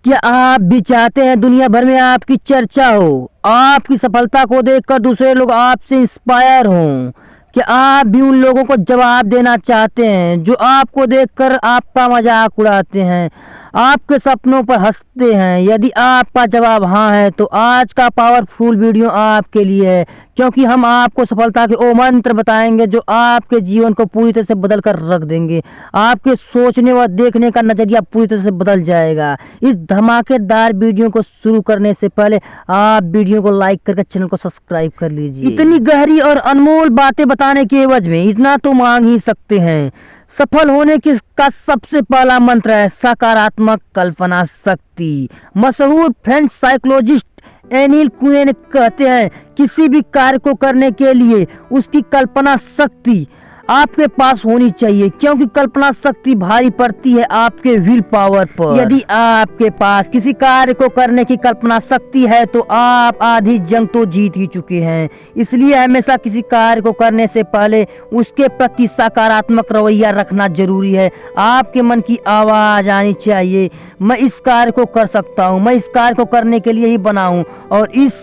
क्या आप भी चाहते हैं दुनिया भर में आपकी चर्चा हो, आपकी सफलता को देखकर दूसरे लोग आपसे इंस्पायर हों? क्या आप भी उन लोगों को जवाब देना चाहते हैं जो आपको देखकर आपका मजाक उड़ाते हैं, आपके सपनों पर हंसते हैं? यदि आपका जवाब हाँ है तो आज का पावरफुल वीडियो आपके लिए है, क्योंकि हम आपको सफलता के वो मंत्र बताएंगे जो आपके जीवन को पूरी तरह से बदल कर रख देंगे। आपके सोचने व देखने का नजरिया पूरी तरह से बदल जाएगा। इस धमाकेदार वीडियो को शुरू करने से पहले आप वीडियो को लाइक करके चैनल को सब्सक्राइब कर लीजिए। इतनी गहरी और अनमोल बातें बताने के एवज में इतना तो मांग ही सकते हैं। सफल होने का सबसे पहला मंत्र है सकारात्मक कल्पना शक्ति। मशहूर फ्रेंच साइकोलॉजिस्ट एनिल कुएन कहते हैं, किसी भी कार्य को करने के लिए उसकी कल्पना शक्ति आपके पास होनी चाहिए, क्योंकि कल्पना शक्ति भारी पड़ती है आपके विल पावर पर। यदि आपके पास किसी कार्य को करने की कल्पना शक्ति है तो आप आधी जंग तो जीत ही चुके हैं। इसलिए हमेशा किसी कार्य को करने से पहले उसके प्रति सकारात्मक रवैया रखना जरूरी है। आपके मन की आवाज आनी चाहिए, मैं इस कार्य को कर सकता हूँ, मैं इस कार्य को करने के लिए ही बना हूँ और इस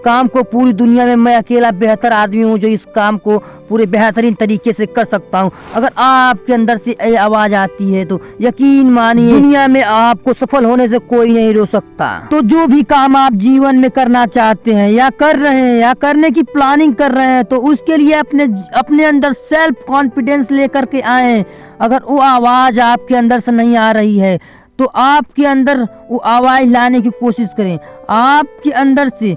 काम को पूरी दुनिया में मैं अकेला बेहतर आदमी हूँ जो इस काम को पूरे बेहतरीन तरीके से कर सकता हूँ। अगर आपके अंदर से ये आवाज आती है तो यकीन मानिए दुनिया में आपको सफल होने से कोई नहीं रोक सकता। तो जो भी काम आप जीवन में करना चाहते हैं या कर रहे हैं या करने की प्लानिंग कर रहे हैं तो उसके लिए अपने अंदर सेल्फ कॉन्फिडेंस लेकर के आए। अगर वो आवाज आपके अंदर से नहीं आ रही है तो आपके अंदर वो आवाज लाने की कोशिश करें। आपके अंदर से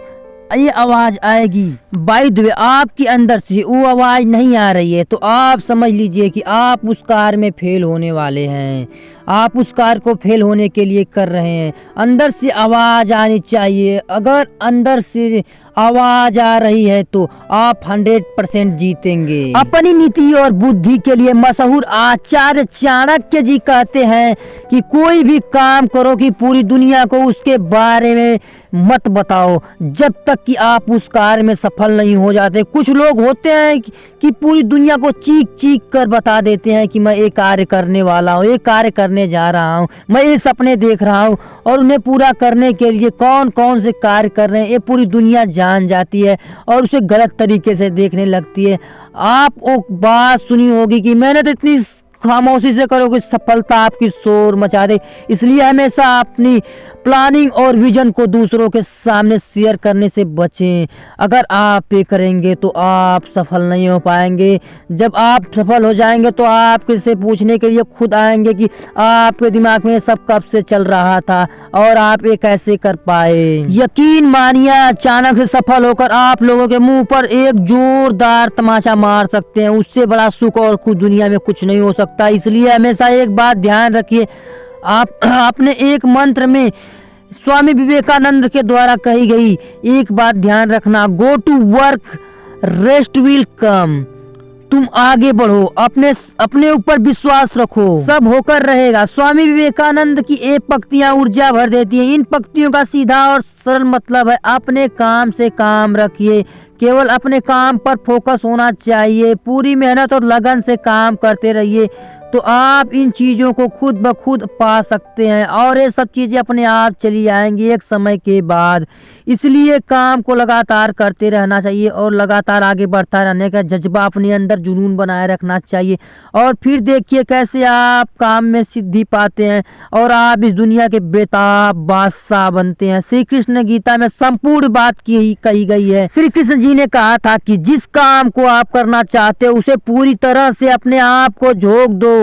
ये आवाज आएगी। बाय द वे, आपके अंदर से वो आवाज नहीं आ रही है तो आप समझ लीजिए कि आप उस कार्य में फेल होने वाले हैं। आप उस कार्य को फेल होने के लिए कर रहे हैं। अंदर से आवाज आनी चाहिए। अगर अंदर से आवाज आ रही है तो आप 100% जीतेंगे। अपनी नीति और बुद्धि के लिए मशहूर आचार्य चाणक्य जी कहते हैं कि कोई भी काम करो कि पूरी दुनिया को उसके बारे में मत बताओ जब तक कि आप उस कार्य में सफल नहीं हो जाते। कुछ लोग होते हैं कि पूरी दुनिया को चीख चीख कर बता देते हैं कि मैं ये कार्य करने वाला हूँ, ये कार्य करने जा रहा हूँ, मैं ये सपने देख रहा हूँ, और उन्हें पूरा करने के लिए कौन कौन से कार्य कर रहे हैं ये पूरी दुनिया जान जाती है और उसे गलत तरीके से देखने लगती है। आप वो बात सुनी होगी कि मेहनत इतनी खामोशी से करोगे सफलता आपकी शोर मचा दे। इसलिए हमेशा अपनी प्लानिंग और विजन को दूसरों के सामने शेयर करने से बचें। अगर आप ये करेंगे तो आप सफल नहीं हो पाएंगे। जब आप सफल हो जाएंगे तो आप किसी पूछने के लिए खुद आएंगे कि आपके दिमाग में सब कब से चल रहा था और आप ये कैसे कर पाए। यकीन मानिए अचानक से सफल होकर आप लोगों के मुंह पर एक जोरदार तमाचा मार सकते हैं। उससे बड़ा सुख और खुद दुनिया में कुछ नहीं हो सकता। इसलिए हमेशा एक बात ध्यान रखिए, आप अपने एक मंत्र में स्वामी विवेकानंद के द्वारा कही गई एक बात ध्यान रखना, go to work rest will come. तुम आगे बढ़ो, अपने ऊपर विश्वास रखो, सब होकर रहेगा। स्वामी विवेकानंद की ये पंक्तियां ऊर्जा भर देती हैं। इन पंक्तियों का सीधा और सरल मतलब है अपने काम से काम रखिए, केवल अपने काम पर फोकस होना चाहिए, पूरी मेहनत और लगन से काम करते रहिए तो आप इन चीज़ों को खुद ब खुद पा सकते हैं और ये सब चीज़ें अपने आप चली आएंगी एक समय के बाद। इसलिए काम को लगातार करते रहना चाहिए और लगातार आगे बढ़ता रहने का जज्बा अपने अंदर जुनून बनाए रखना चाहिए। और फिर देखिए कैसे आप काम में सिद्धि पाते हैं और आप इस दुनिया के बेताब बादशाह बनते हैं। श्री कृष्ण गीता में संपूर्ण बात कही गई है। श्री कृष्ण जी ने कहा था कि जिस काम को आप करना चाहते हो उसे पूरी तरह से अपने आप को झोंक दो।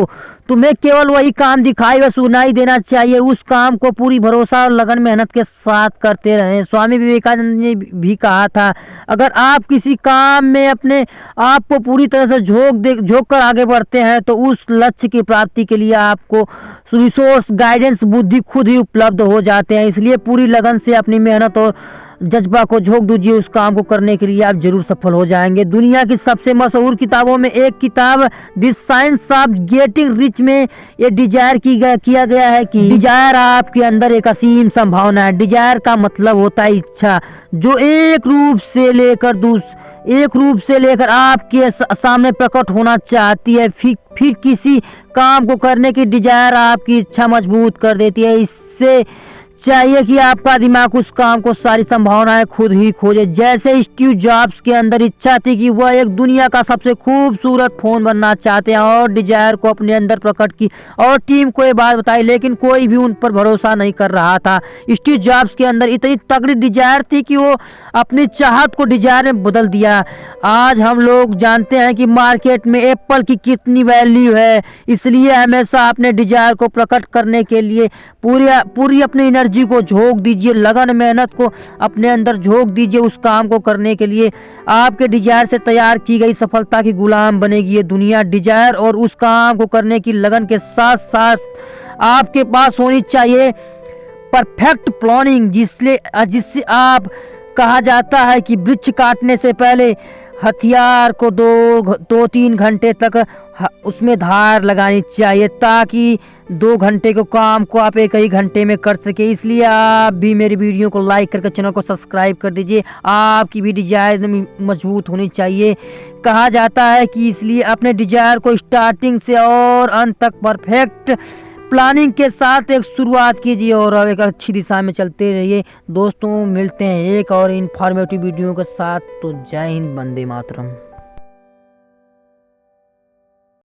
तुम्हें केवल वही काम दिखाई व सुनाई देना चाहिए। उस काम को पूरी भरोसा और लगन मेहनत के साथ करते रहें। स्वामी विवेकानंद ने भी कहा था, अगर आप किसी काम में अपने आप को पूरी तरह से झोंक कर आगे बढ़ते हैं तो उस लक्ष्य की प्राप्ति के लिए आपको रिसोर्स गाइडेंस बुद्धि खुद ही उपलब्ध हो जाते हैं। इसलिए पूरी लगन से अपनी मेहनत और जज्बा को झोंक दीजिए। उस काम को करने के लिए आप जरूर सफल हो जाएंगे। दुनिया की सबसे मशहूर किताबों में एक किताब the science of getting rich में ये डिजायर किया गया है कि डिजायर आपके अंदर एक असीम संभावना है। डिजायर का मतलब होता है इच्छा, जो एक रूप से लेकर आपके सामने प्रकट होना चाहती है। फिर किसी काम को करने की डिजायर आपकी इच्छा मजबूत कर देती है। इससे चाहिए कि आपका दिमाग उस काम को सारी संभावनाएं खुद ही खोजे। जैसे स्टीव जॉब्स के अंदर इच्छा थी कि वह एक दुनिया का सबसे खूबसूरत फोन बनना चाहते हैं और डिजायर को अपने अंदर प्रकट की और टीम को ये बात बताई, लेकिन कोई भी उन पर भरोसा नहीं कर रहा था। स्टीव जॉब्स के अंदर इतनी तगड़ी डिजायर थी कि वो अपनी चाहत को डिजायर में बदल दिया। आज हम लोग जानते हैं कि मार्केट में एप्पल की कितनी वैल्यू है, इसलिए हमेशा अपने डिजायर को प्रकट करने के लिए पूरी अपनी एनर्जी को झोंक दीजिए, लगन मेहनत को अपने अंदर झोंक दीजिए उस काम को करने के लिए। आपके डिजायर से तैयार की गई सफलता की गुलाम बनेगी ये दुनिया। डिजायर और उस काम को करने की लगन के साथ साथ आपके पास होनी चाहिए परफेक्ट प्लानिंग, जिससे आप कहा जाता है कि वृक्ष काटने से पहले हथियार को 2-3 घंटे तक उसमें धार लगानी चाहिए, ताकि 2 घंटे के काम को आप 1 ही घंटे में कर सके। इसलिए आप भी मेरी वीडियो को लाइक करके चैनल को सब्सक्राइब कर दीजिए। आपकी भी डिजायर मजबूत होनी चाहिए। कहा जाता है कि इसलिए अपने डिजायर को स्टार्टिंग से और अंत तक परफेक्ट प्लानिंग के साथ एक शुरुआत कीजिए और एक अच्छी दिशा में चलते रहिए। दोस्तों मिलते हैं एक और इन्फॉर्मेटिव वीडियो के साथ। तो जय हिंद, वंदे मातरम।